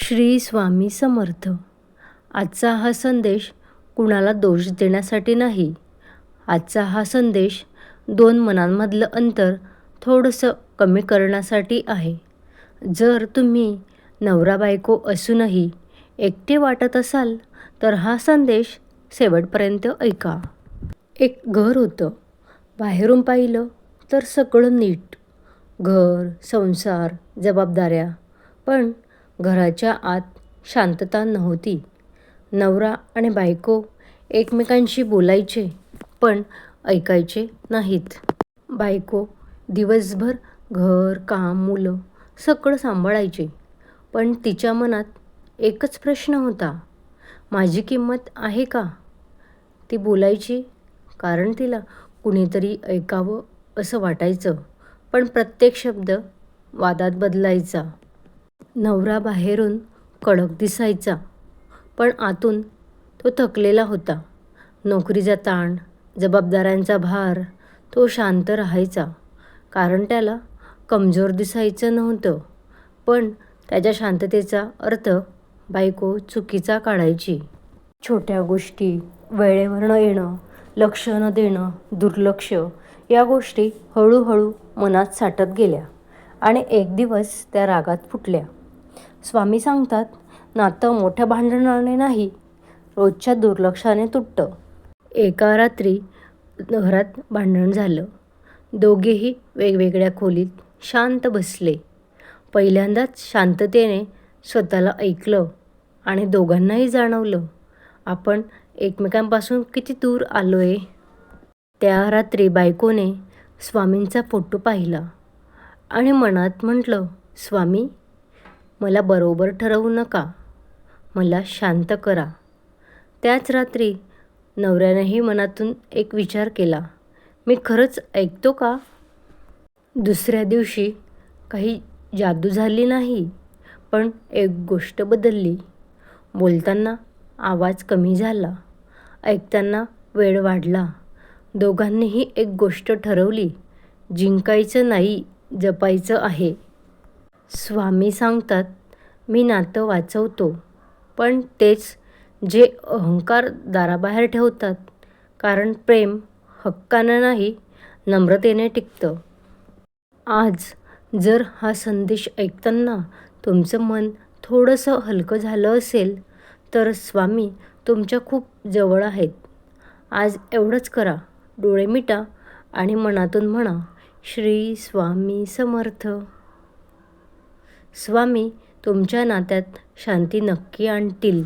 श्री स्वामी समर्थ. आजचा हा संदेश कुणाला दोष देण्यासाठी नाही. आजचा हा संदेश दोन मनांमधलं अंतर थोडंसं कमी करण्यासाठी आहे. जर तुम्ही नवरा बायको असूनही एकटे वाटत असाल तर हा संदेश शेवटपर्यंत ऐका. एक घर होतं. बाहेरून पाहिलं तर सगळं नीट. घर, संसार, जबाबदाऱ्या. पण घराच्या आत शांतता नव्हती. नवरा आणि बायको एकमेकांशी बोलायचे पण ऐकायचे नाहीत. बायको दिवसभर घर, काम, मुलं सगळं सांभाळायची, पण तिच्या मनात एकच प्रश्न होता, माझी किंमत आहे का? ती बोलायची कारण तिला कुणीतरी ऐकावं असं वाटायचं, पण प्रत्येक शब्द वादात बदलायचा. नवरा बाहेरून कडक दिसायचा, पण आतून तो थकलेला होता. नोकरीचा ताण, जबाबदाऱ्यांचा भार. तो शांत राहायचा कारण त्याला कमजोर दिसायचं नव्हतं, पण त्याच्या शांततेचा अर्थ बायको चुकीचा काढायची. छोट्या गोष्टी, वेळेवर न येणं, लक्ष न देणं, दुर्लक्ष, या गोष्टी हळूहळू मनात साठत गेल्या आणि एक दिवस त्या रागात फुटल्या. स्वामी सांगतात, नातं मोठ्या भांडणाने नाही, रोजच्या दुर्लक्षाने तुटतं. एका रात्री घरात भांडण झालं. दोघेही वेगवेगळ्या खोलीत शांत बसले. पहिल्यांदाच शांततेने स्वतःला ऐकलं आणि दोघांनाही जाणवलं, आपण एकमेकांपासून किती दूर आलोय. त्या रात्री बायकोने स्वामींचा फोटो पाहिला आणि मनात म्हटलं, स्वामी, मला बरोबर ठरवू नका, मला शांत करा. त्याच रात्री नवऱ्यानेही मनातून एक विचार केला, मी खरंच ऐकतो का? दुसऱ्या दिवशी काही जादू झाली नाही, पण एक गोष्ट बदलली. बोलताना आवाज कमी झाला, ऐकताना वेळ वाढला. दोघांनीही एक गोष्ट ठरवली, जिंकायचं नाही, जपायचं आहे. स्वामी सांगतात, मी नातं वाचवतो, पण तेच जे अहंकार दाराबाहेर ठेवतात, कारण प्रेम हक्कानं नाही, नम्रतेने टिकतं. आज जर हा संदेश ऐकताना तुमचं मन थोडंसं हलकं झालं असेल तर स्वामी तुमच्या खूप जवळ आहेत. आज एवढंच करा, डोळे मिटा आणि मनातून म्हणा, श्री स्वामी समर्थ. स्वामी तुमच्या नात्यात शांती नक्की आणतील.